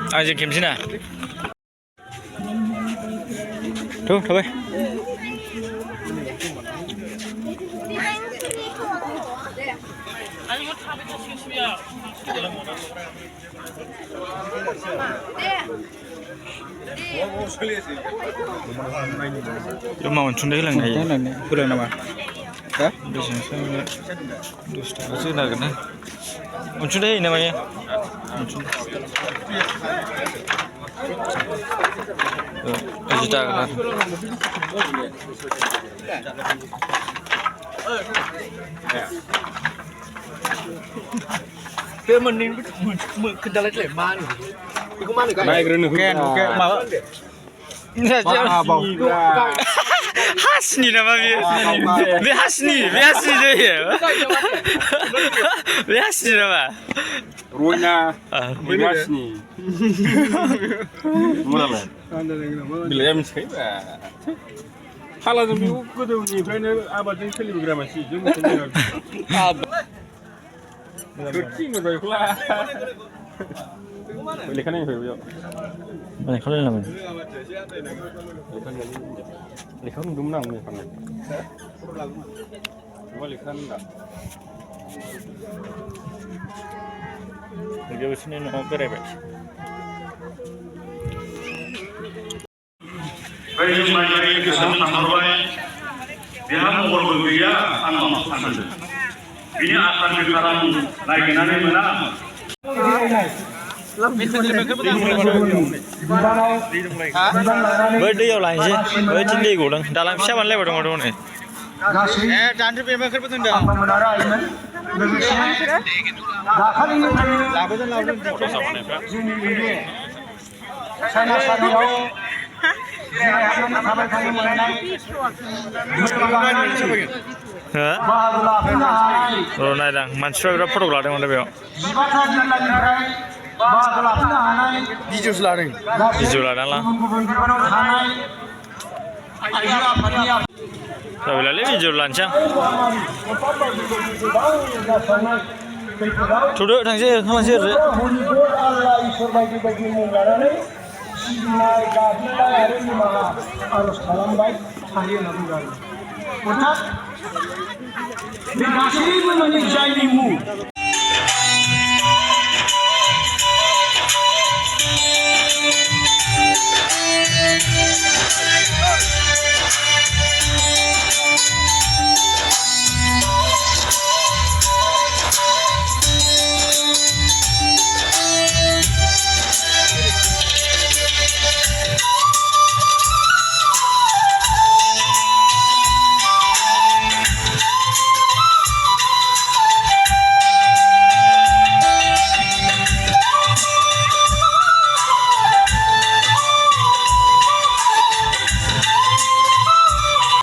Aja game sini. Tuh, thôi. Yo mau cundai lang aja. Kurang nama. Hah? Dusta. Aja nak kena. Cundai namanya. Aja tak kena. Dia mending kendala leman. Iku mana guys? Naik rene bukan mau. Hasni nama dia. Hasni dia. Hasni nama. Ruina. Hasni. Murah. Bila yang sekali. Halah tu biu kudu ni, kerana abad ni kali berapa sih? Jom kita. Kucing tu pula. Boleh kan ni boleh. Boleh kalau nama. Lekan dumnang ni kan. Boleh kan tak? Jauh sini nak berapa? Baik kesan sampai dia mau berbeda sama anda. Ini akan sekarang lagi nanti mana? Birthday yang lain sih, birthday dia gudang. Dalam siapa lagi bodong ni? Cantik memang kerja betul dah. Naik dah, manusia berapa foto keluar dengan dia? Jujur lah lah. Tapi lalu jujur lancang. Duduk tang sih, kamu sih. Ortak, dikasih menyajaimu.